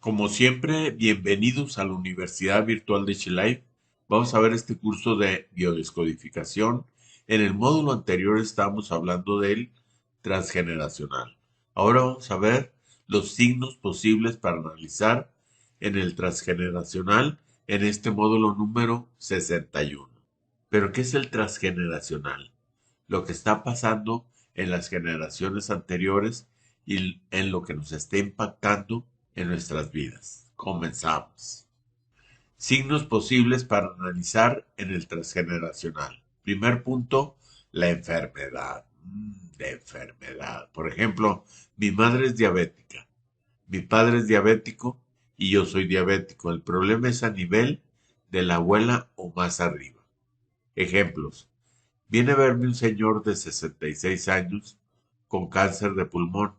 Como siempre, bienvenidos a la Universidad Virtual de Chilife. Vamos a ver este curso de biodescodificación. En el módulo anterior estábamos hablando del transgeneracional. Ahora vamos a ver los signos posibles para analizar en el transgeneracional en este módulo número 61. ¿Pero qué es el transgeneracional? Lo que está pasando en las generaciones anteriores y en lo que nos está impactando en nuestras vidas. Comenzamos. Signos posibles para analizar en el transgeneracional. Primer punto, la enfermedad. La enfermedad. Por ejemplo, mi madre es diabética, mi padre es diabético y yo soy diabético. El problema es a nivel de la abuela o más arriba. Ejemplos. Viene a verme un señor de 66 años con cáncer de pulmón.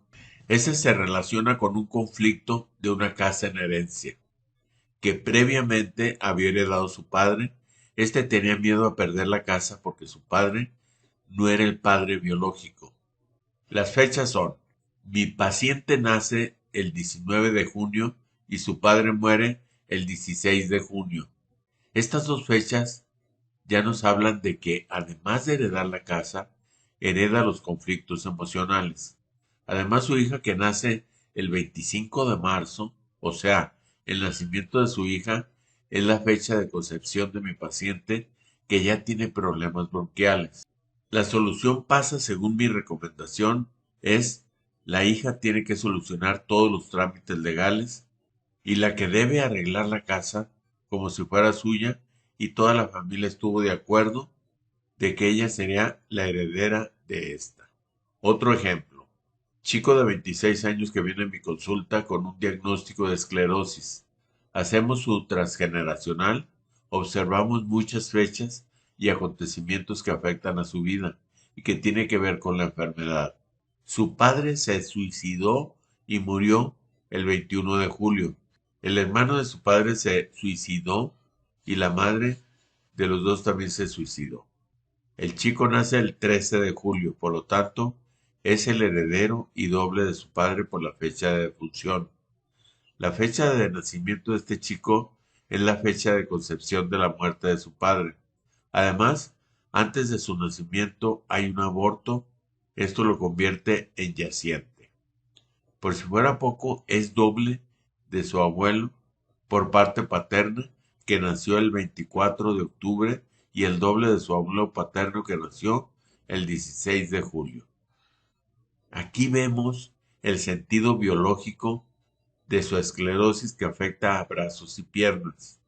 Ese se relaciona con un conflicto de una casa en herencia que previamente había heredado su padre. Este tenía miedo a perder la casa porque su padre no era el padre biológico. Las fechas son: mi paciente nace el 19 de junio y su padre muere el 16 de junio. Estas dos fechas ya nos hablan de que, además de heredar la casa, hereda los conflictos emocionales. Además, su hija, que nace el 25 de marzo, o sea, el nacimiento de su hija, es la fecha de concepción de mi paciente, que ya tiene problemas bronquiales. La solución pasa, según mi recomendación, es: la hija tiene que solucionar todos los trámites legales y la que debe arreglar la casa como si fuera suya, y toda la familia estuvo de acuerdo de que ella sería la heredera de esta. Otro ejemplo: chico de 26 años que viene a mi consulta con un diagnóstico de esclerosis. Hacemos su transgeneracional, observamos muchas fechas y acontecimientos que afectan a su vida y que tiene que ver con la enfermedad. Su padre se suicidó y murió el 21 de julio. El hermano de su padre se suicidó y la madre de los dos también se suicidó. El chico nace el 13 de julio, por lo tanto, es el heredero y doble de su padre por la fecha de defunción. La fecha de nacimiento de este chico es la fecha de concepción de la muerte de su padre. Además, antes de su nacimiento hay un aborto. Esto lo convierte en yaciente. Por si fuera poco, es doble de su abuelo por parte paterna, que nació el 24 de octubre, y el doble de su abuelo paterno, que nació el 16 de julio. Aquí vemos el sentido biológico de su esclerosis, que afecta a brazos y piernas.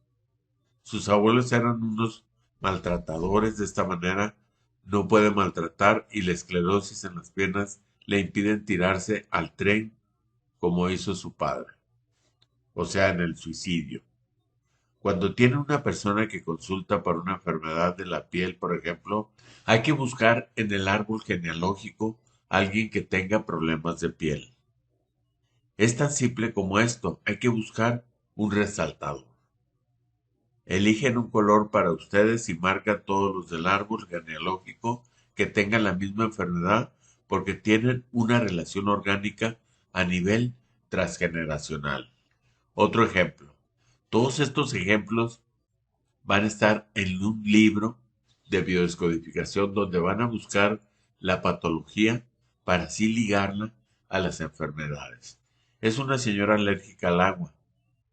Sus abuelos eran unos maltratadores. De esta manera no puede maltratar, y la esclerosis en las piernas le impiden tirarse al tren como hizo su padre, o sea, en el suicidio. Cuando tiene una persona que consulta por una enfermedad de la piel, por ejemplo, hay que buscar en el árbol genealógico a alguien que tenga problemas de piel. Es tan simple como esto: hay que buscar un resaltador. Eligen un color para ustedes y marcan todos los del árbol genealógico que tengan la misma enfermedad, porque tienen una relación orgánica a nivel transgeneracional. Otro ejemplo. Todos estos ejemplos van a estar en un libro de biodescodificación, donde van a buscar la patología para así ligarla a las enfermedades. Es una señora alérgica al agua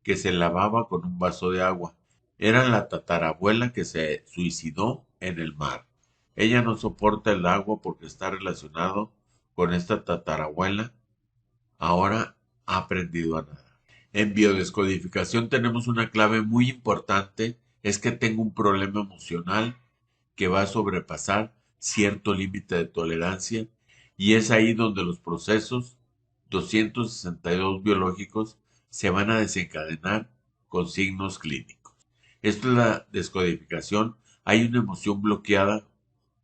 que se lavaba con un vaso de agua. Era la tatarabuela que se suicidó en el mar. Ella no soporta el agua porque está relacionado con esta tatarabuela. Ahora ha aprendido a nadar. En biodescodificación tenemos una clave muy importante: es que tengo un problema emocional que va a sobrepasar cierto límite de tolerancia, y es ahí donde los procesos 262 biológicos se van a desencadenar con signos clínicos. Esto es la descodificación. Hay una emoción bloqueada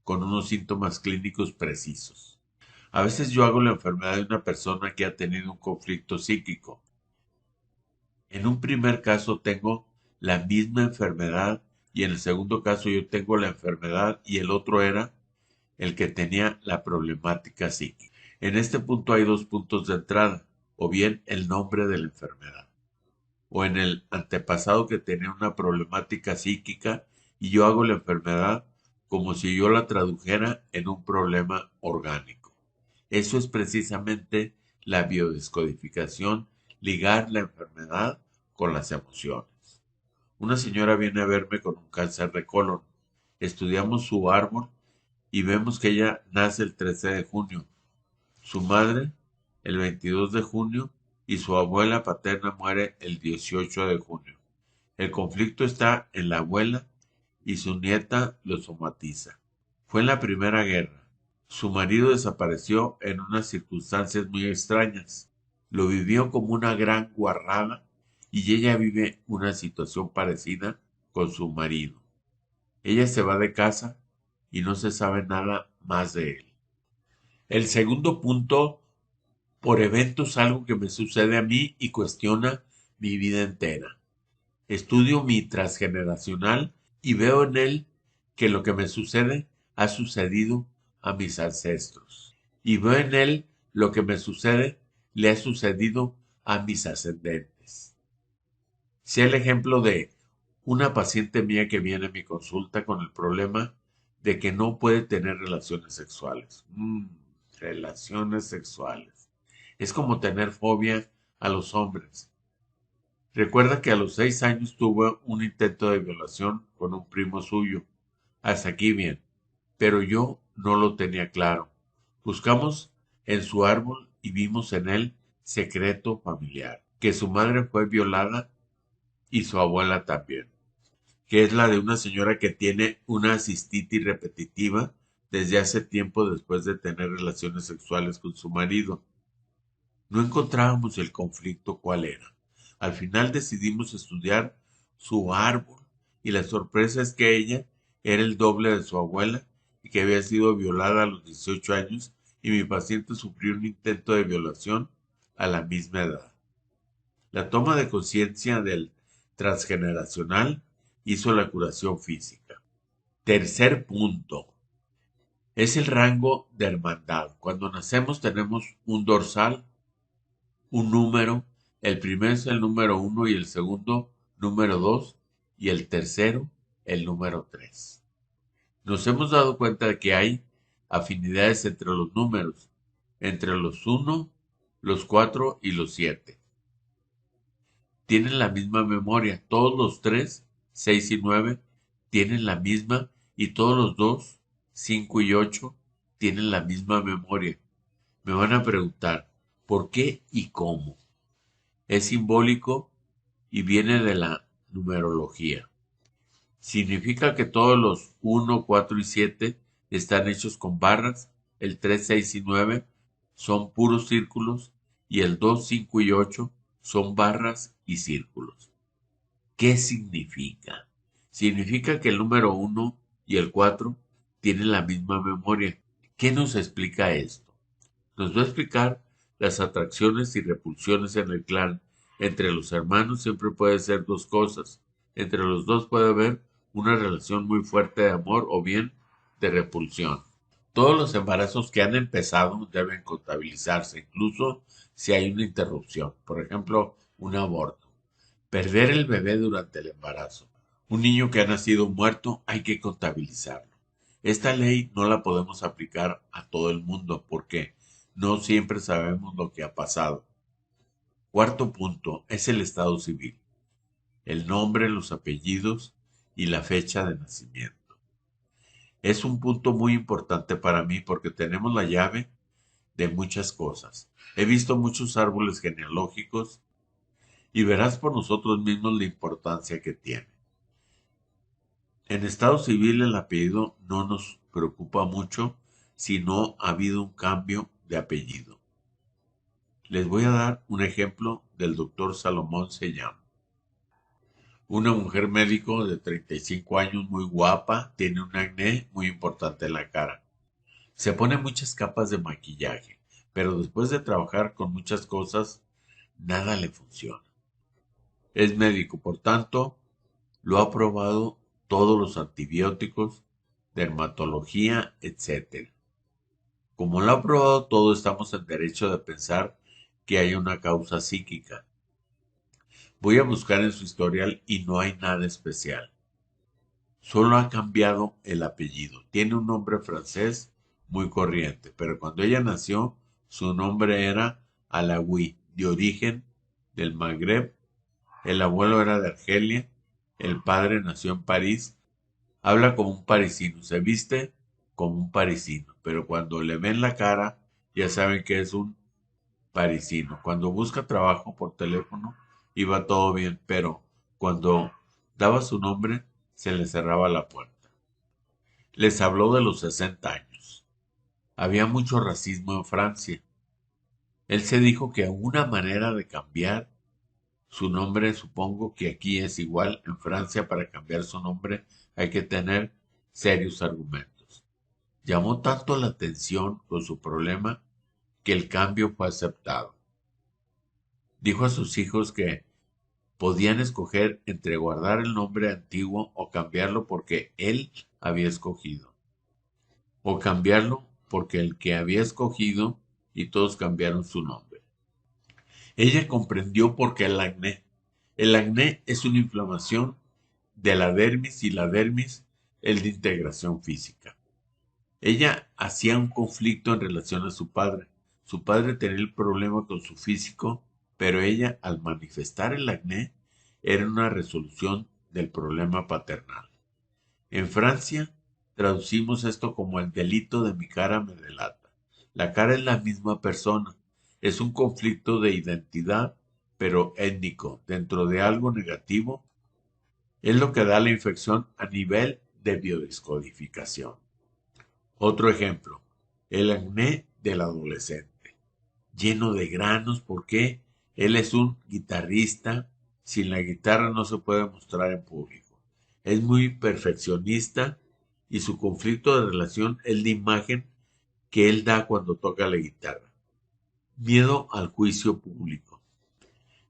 con unos síntomas clínicos precisos. A veces yo hago la enfermedad de una persona que ha tenido un conflicto psíquico. En un primer caso tengo la misma enfermedad, y en el segundo caso yo tengo la enfermedad y el otro era el que tenía la problemática psíquica. En este punto hay dos puntos de entrada: o bien el nombre de la enfermedad, o en el antepasado que tenía una problemática psíquica y yo hago la enfermedad como si yo la tradujera en un problema orgánico. Eso es precisamente la biodescodificación, ligar la enfermedad con las emociones. Una señora viene a verme con un cáncer de colon. Estudiamos su árbol y vemos que ella nace el 13 de junio, su madre el 22 de junio y su abuela paterna muere el 18 de junio. El conflicto está en la abuela y su nieta lo somatiza. Fue en la Primera Guerra. Su marido desapareció en unas circunstancias muy extrañas. Lo vivió como una gran guarrada y ella vive una situación parecida con su marido. Ella se va de casa y no se sabe nada más de él. El segundo punto, por eventos, algo que me sucede a mí y cuestiona mi vida entera. Estudio mi transgeneracional y veo en él que lo que me sucede ha sucedido a mis ancestros. Y veo en él lo que me sucede le ha sucedido a mis ascendentes. Sé el ejemplo de una paciente mía que viene a mi consulta con el problema de que no puede tener relaciones sexuales. Relaciones sexuales. Es como tener fobia a los hombres. Recuerda que a los 6 años tuvo un intento de violación con un primo suyo. Hasta aquí bien. Pero yo no lo tenía claro. Buscamos en su árbol y vimos en él secreto familiar, que su madre fue violada y su abuela también, que es la de una señora que tiene una cistitis repetitiva desde hace tiempo después de tener relaciones sexuales con su marido. No encontrábamos el conflicto cuál era. Al final decidimos estudiar su árbol y la sorpresa es que ella era el doble de su abuela y que había sido violada a los 18 años y mi paciente sufrió un intento de violación a la misma edad. La toma de conciencia del transgeneracional hizo la curación física. Tercer punto, es el rango de hermandad. Cuando nacemos tenemos un dorsal, un número, el primero es el número 1 y el segundo número 2 y el tercero el número 3. Nos hemos dado cuenta de que hay afinidades entre los números, entre los 1, los 4 y los 7. Tienen la misma memoria, todos los 3, 6 y 9 tienen la misma y todos los 2, 5 y 8 tienen la misma memoria. Me van a preguntar, ¿por qué y cómo? Es simbólico y viene de la numerología. Significa que todos los 1, 4 y 7 están hechos con barras, el 3, 6 y 9 son puros círculos y el 2, 5 y 8 son barras y círculos. ¿Qué significa? Significa que el número 1 y el 4 tienen la misma memoria. ¿Qué nos explica esto? Nos va a explicar las atracciones y repulsiones en el clan. Entre los hermanos siempre puede ser dos cosas. Entre los dos puede haber una relación muy fuerte de amor o bien de repulsión. Todos los embarazos que han empezado deben contabilizarse, incluso si hay una interrupción, por ejemplo, un aborto. Perder el bebé durante el embarazo. Un niño que ha nacido muerto hay que contabilizarlo. Esta ley no la podemos aplicar a todo el mundo porque no siempre sabemos lo que ha pasado. Cuarto punto es el estado civil, el nombre, los apellidos y la fecha de nacimiento. Es un punto muy importante para mí porque tenemos la llave de muchas cosas. He visto muchos árboles genealógicos y verás por nosotros mismos la importancia que tiene. En estado civil el apellido no nos preocupa mucho si no ha habido un cambio de apellido. Les voy a dar un ejemplo del doctor Salomón Sellán. Una mujer médico de 35 años, muy guapa, tiene un acné muy importante en la cara. Se pone muchas capas de maquillaje, pero después de trabajar con muchas cosas, nada le funciona. Es médico, por tanto, lo ha probado todos los antibióticos, dermatología, etcétera. Como lo ha probado todo, estamos en derecho de pensar que hay una causa psíquica. Voy a buscar en su historial y no hay nada especial. Solo ha cambiado el apellido. Tiene un nombre francés muy corriente, pero cuando ella nació, su nombre era Alaoui, de origen del Magreb. El abuelo era de Argelia, el padre nació en París. Habla como un parisino, se viste como un parisino, pero cuando le ven la cara, ya saben que es un parisino. Cuando busca trabajo por teléfono, iba todo bien, pero cuando daba su nombre, se le cerraba la puerta. Les habló de los 60 años. Había mucho racismo en Francia. Él se dijo que una manera de cambiar su nombre, supongo que aquí es igual, en Francia para cambiar su nombre hay que tener serios argumentos. Llamó tanto la atención con su problema que el cambio fue aceptado. Dijo a sus hijos que podían escoger entre guardar el nombre antiguo o cambiarlo porque él había escogido, o cambiarlo porque el que había escogido y todos cambiaron su nombre. Ella comprendió por qué el acné. El acné es una inflamación de la dermis y la dermis es de integración física. Ella hacía un conflicto en relación a su padre. Su padre tenía el problema con su físico, pero ella, al manifestar el acné, era una resolución del problema paternal. En Francia, traducimos esto como el delito de mi cara me delata. La cara es la misma persona. Es un conflicto de identidad, pero étnico, dentro de algo negativo. Es lo que da la infección a nivel de biodescodificación. Otro ejemplo, el acné del adolescente, lleno de granos porque él es un guitarrista, sin la guitarra no se puede mostrar en público. Es muy perfeccionista y su conflicto de relación es la imagen que él da cuando toca la guitarra. Miedo al juicio público,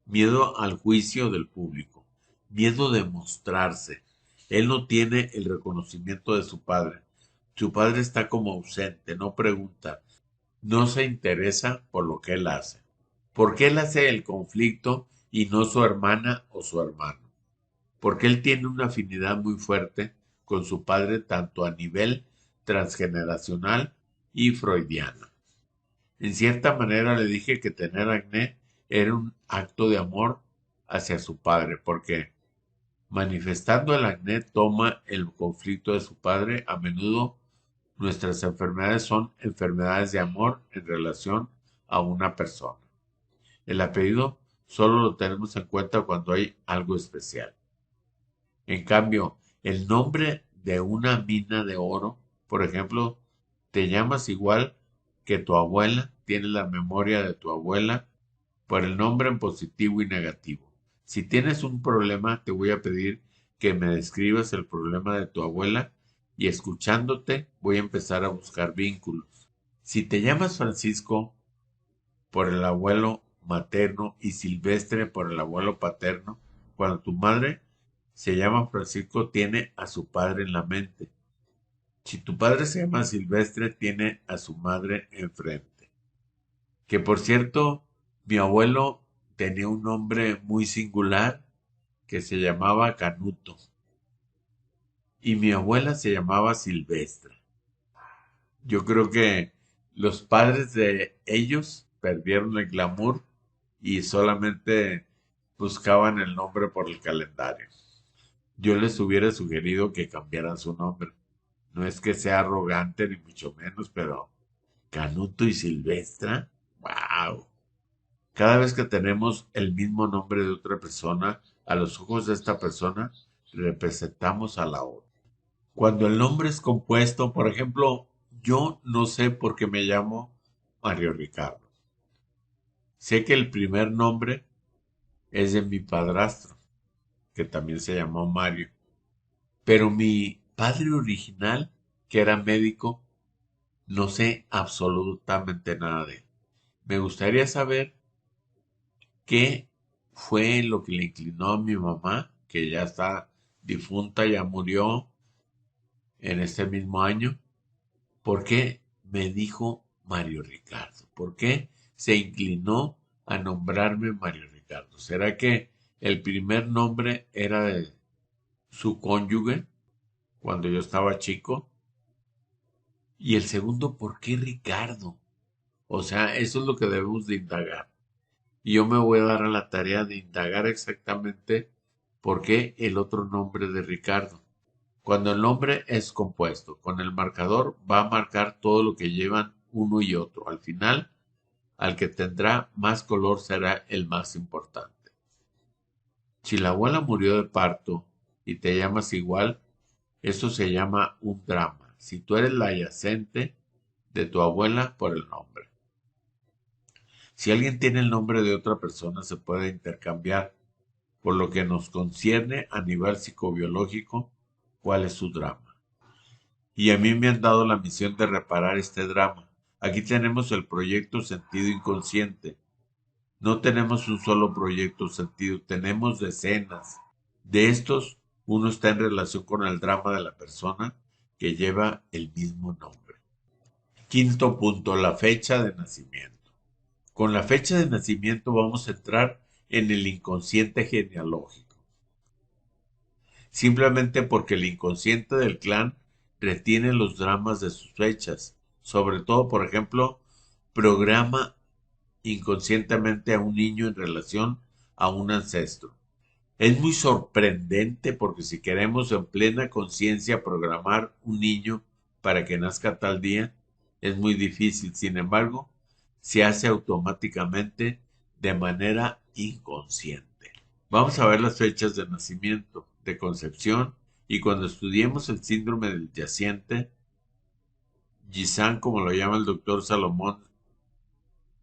miedo al juicio del público, miedo de mostrarse. Él no tiene el reconocimiento de su padre. Su padre está como ausente, no pregunta, no se interesa por lo que él hace. ¿Por qué él hace el conflicto y no su hermana o su hermano? Porque él tiene una afinidad muy fuerte con su padre tanto a nivel transgeneracional y freudiano. En cierta manera le dije que tener acné era un acto de amor hacia su padre, porque manifestando el acné toma el conflicto de su padre. A menudo nuestras enfermedades son enfermedades de amor en relación a una persona. El apellido solo lo tenemos en cuenta cuando hay algo especial. En cambio, el nombre de una mina de oro, por ejemplo, te llamas igual que tu abuela, tienes la memoria de tu abuela por el nombre en positivo y negativo. Si tienes un problema, te voy a pedir que me describas el problema de tu abuela y escuchándote voy a empezar a buscar vínculos. Si te llamas Francisco por el abuelo materno y Silvestre por el abuelo paterno, cuando tu madre se llama Francisco, tiene a su padre en la mente. Si tu padre se llama Silvestre, tiene a su madre enfrente. Que por cierto, mi abuelo tenía un nombre muy singular que se llamaba Canuto y mi abuela se llamaba Silvestre. Yo creo que los padres de ellos perdieron el glamour y solamente buscaban el nombre por el calendario. Yo les hubiera sugerido que cambiaran su nombre. No es que sea arrogante ni mucho menos, pero Canuto y Silvestra, wow. Cada vez que tenemos el mismo nombre de otra persona, a los ojos de esta persona, representamos a la otra. Cuando el nombre es compuesto, por ejemplo, yo no sé por qué me llamo Mario Ricardo. Sé que el primer nombre es de mi padrastro, que también se llamó Mario. Pero mi padre original, que era médico, no sé absolutamente nada de él. Me gustaría saber qué fue lo que le inclinó a mi mamá, que ya está difunta, ya murió en este mismo año. ¿Por qué me dijo Mario Ricardo? ¿Por qué se inclinó a nombrarme Mario Ricardo? ¿Será que El primer nombre era de su cónyuge cuando yo estaba chico. Y el segundo, ¿por qué Ricardo? O sea, eso es lo que debemos de indagar. Y yo me voy a dar a la tarea de indagar exactamente por qué el otro nombre de Ricardo. Cuando el nombre es compuesto, con el marcador va a marcar todo lo que llevan uno y otro. Al final, al que tendrá más color será el más importante. Si la abuela murió de parto y te llamas igual, eso se llama un drama. Si tú eres la adyacente de tu abuela por el nombre. Si alguien tiene el nombre de otra persona, se puede intercambiar, por lo que nos concierne a nivel psicobiológico, cuál es su drama. Y a mí me han dado la misión de reparar este drama. Aquí tenemos el proyecto Sentido Inconsciente. No tenemos un solo proyecto sentido, tenemos decenas. De estos, uno está en relación con el drama de la persona que lleva el mismo nombre. Quinto punto, la fecha de nacimiento. Con la fecha de nacimiento vamos a entrar en el inconsciente genealógico. Simplemente porque el inconsciente del clan retiene los dramas de sus fechas. Sobre todo, por ejemplo, programa inconscientemente a un niño en relación a un ancestro. Es muy sorprendente porque si queremos en plena conciencia programar un niño para que nazca tal día, es muy difícil. Sin embargo, se hace automáticamente de manera inconsciente. Vamos a ver las fechas de nacimiento, de concepción y cuando estudiemos el síndrome del yaciente, GISAN, como lo llama el doctor Salomón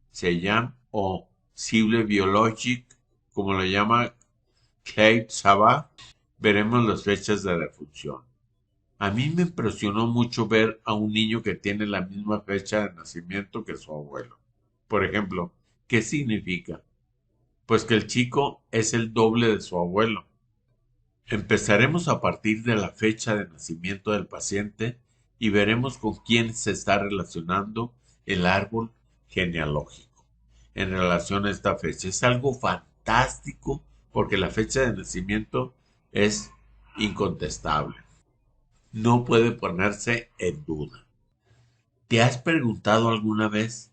Seyam, o Cible Biologic, como lo llama Claude Sabat, veremos las fechas de defunción. A mí me impresionó mucho ver a un niño que tiene la misma fecha de nacimiento que su abuelo. Por ejemplo, ¿qué significa? Pues que el chico es el doble de su abuelo. Empezaremos a partir de la fecha de nacimiento del paciente y veremos con quién se está relacionando el árbol genealógico en relación a esta fecha. Es algo fantástico porque la fecha de nacimiento es incontestable. No puede ponerse en duda. ¿Te has preguntado alguna vez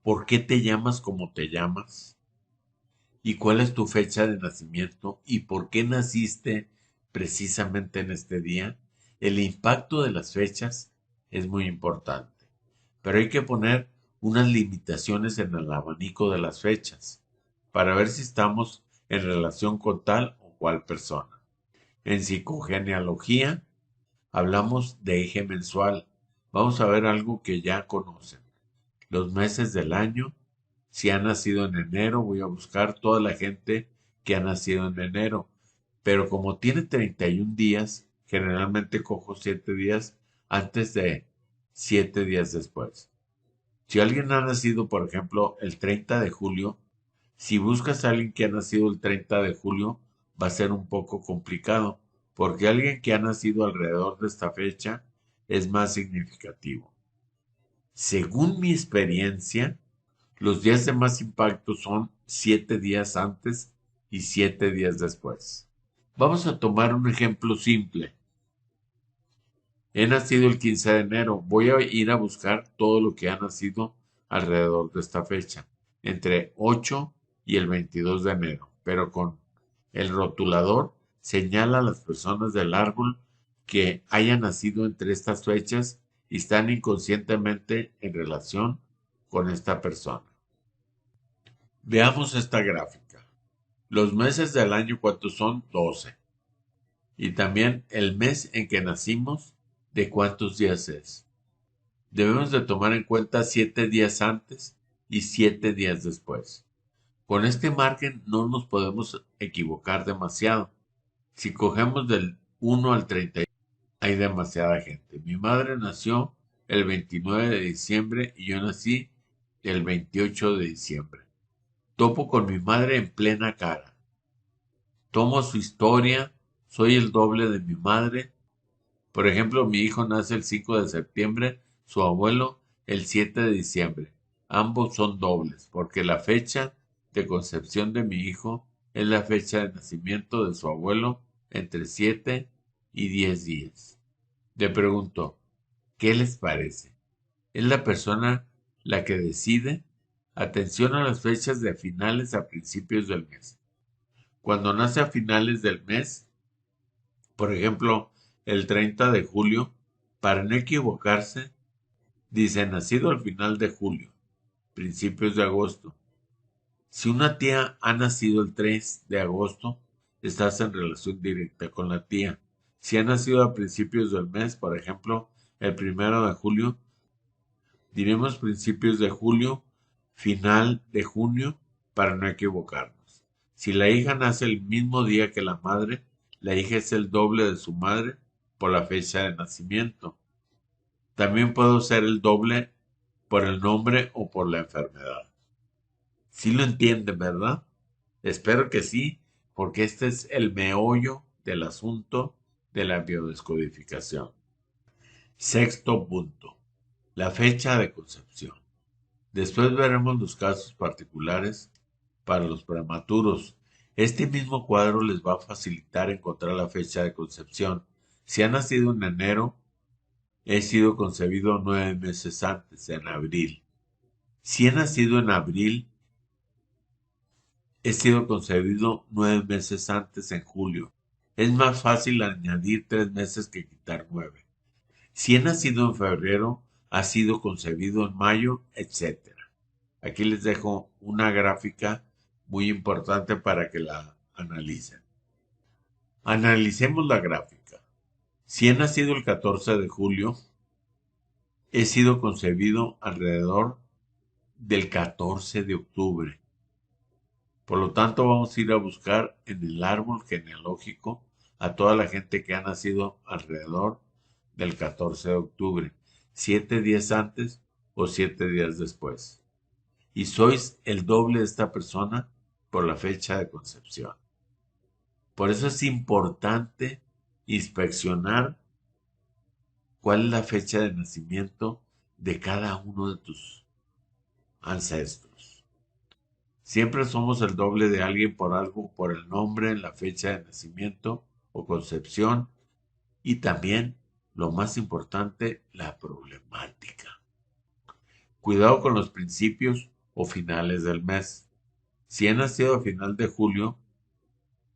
por qué te llamas como te llamas? ¿Y cuál es tu fecha de nacimiento? ¿Y por qué naciste precisamente en este día? El impacto de las fechas es muy importante, pero hay que poner unas limitaciones en el abanico de las fechas para ver si estamos en relación con tal o cual persona. En psicogenealogía hablamos de eje mensual. Vamos a ver algo que ya conocen. Los meses del año. Si ha nacido en enero, voy a buscar toda la gente que ha nacido en enero. Pero como tiene 31 días, generalmente cojo 7 días antes de 7 días después. Si alguien ha nacido, por ejemplo, el 30 de julio, si buscas a alguien que ha nacido el 30 de julio, va a ser un poco complicado, porque alguien que ha nacido alrededor de esta fecha es más significativo. Según mi experiencia, los días de más impacto son 7 días antes y 7 días después. Vamos a tomar un ejemplo simple. He nacido el 15 de enero. Voy a ir a buscar todo lo que ha nacido alrededor de esta fecha, entre 8 y el 22 de enero. Pero con el rotulador señala a las personas del árbol que hayan nacido entre estas fechas y están inconscientemente en relación con esta persona. Veamos esta gráfica. Los meses del año, ¿cuántos son? 12. Y también el mes en que nacimos, ¿de cuántos días es? Debemos de tomar en cuenta 7 días antes y 7 días después. Con este margen no nos podemos equivocar demasiado. Si cogemos del 1 al 30, hay demasiada gente. Mi madre nació el 29 de diciembre y yo nací el 28 de diciembre. Topo con mi madre en plena cara. Tomo su historia, soy el doble de mi madre. Por ejemplo, mi hijo nace el 5 de septiembre, su abuelo el 7 de diciembre. Ambos son dobles, porque la fecha de concepción de mi hijo es la fecha de nacimiento de su abuelo entre 7 y 10 días. Le pregunto, ¿qué les parece? ¿Es la persona la que decide? Atención a las fechas de finales a principios del mes. Cuando nace a finales del mes, por ejemplo, el 30 de julio, para no equivocarse, dice nacido al final de julio, principios de agosto. Si una tía ha nacido el 3 de agosto, estás en relación directa con la tía. Si ha nacido a principios del mes, por ejemplo, el 1 de julio, diremos principios de julio, final de junio, para no equivocarnos. Si la hija nace el mismo día que la madre, la hija es el doble de su madre por la fecha de nacimiento. También puedo ser el doble por el nombre o por la enfermedad. ¿Sí lo entienden, verdad? Espero que sí, porque este es el meollo del asunto de la biodescodificación. Sexto punto, la fecha de concepción. Después veremos los casos particulares para los prematuros. Este mismo cuadro les va a facilitar encontrar la fecha de concepción. Si ha nacido en enero, he sido concebido 9 meses antes, en abril. Si he nacido en abril, he sido concebido 9 meses antes, en julio. Es más fácil añadir 3 meses que quitar 9. Si he nacido en febrero, ha sido concebido en mayo, etcétera. Aquí les dejo una gráfica muy importante para que la analicen. Analicemos la gráfica. Si he nacido el 14 de julio, he sido concebido alrededor del 14 de octubre. Por lo tanto, vamos a ir a buscar en el árbol genealógico a toda la gente que ha nacido alrededor del 14 de octubre, 7 días antes o 7 días después. Y sois el doble de esta persona por la fecha de concepción. Por eso es importante inspeccionar cuál es la fecha de nacimiento de cada uno de tus ancestros. Siempre somos el doble de alguien por algo, por el nombre, la fecha de nacimiento o concepción y también, lo más importante, la problemática. Cuidado con los principios o finales del mes. Si he nacido a final de julio,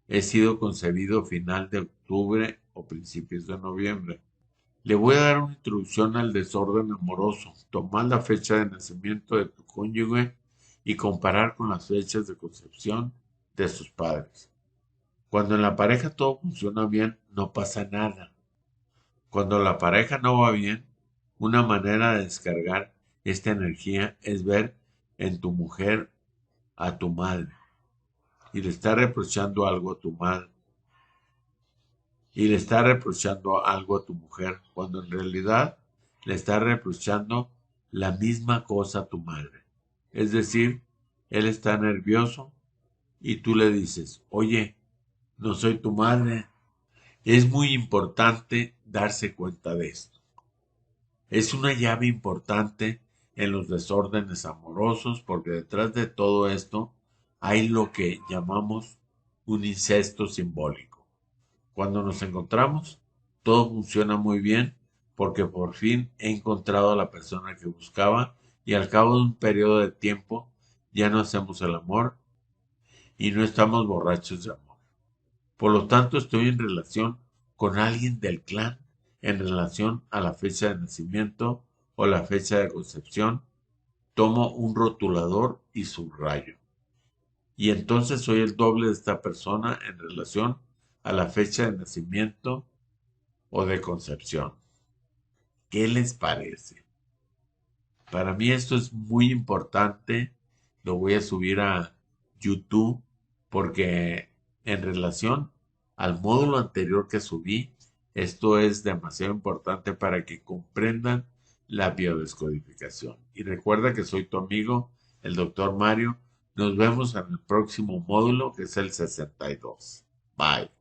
he sido concebido a final de octubre o principios de noviembre. Le voy a dar una introducción al desorden amoroso. Tomar la fecha de nacimiento de tu cónyuge y comparar con las fechas de concepción de sus padres. Cuando en la pareja todo funciona bien, no pasa nada. Cuando la pareja no va bien, una manera de descargar esta energía es ver en tu mujer a tu madre y le está reprochando algo a tu madre y le está reprochando algo a tu mujer, cuando en realidad le está reprochando la misma cosa a tu madre. Es decir, él está nervioso y tú le dices, oye, no soy tu madre. Es muy importante darse cuenta de esto. Es una llave importante en los desórdenes amorosos porque detrás de todo esto hay lo que llamamos un incesto simbólico. Cuando nos encontramos, todo funciona muy bien porque por fin he encontrado a la persona que buscaba y al cabo de un periodo de tiempo ya no hacemos el amor y no estamos borrachos de amor. Por lo tanto, estoy en relación con alguien del clan en relación a la fecha de nacimiento o la fecha de concepción. Tomo un rotulador y subrayo. Y entonces soy el doble de esta persona en relación a la fecha de nacimiento o de concepción. ¿Qué les parece? Para mí esto es muy importante. Lo voy a subir a YouTube porque en relación al módulo anterior que subí, esto es demasiado importante para que comprendan la biodescodificación. Y recuerda que soy tu amigo, el doctor Mario. Nos vemos en el próximo módulo, que es el 62. Bye.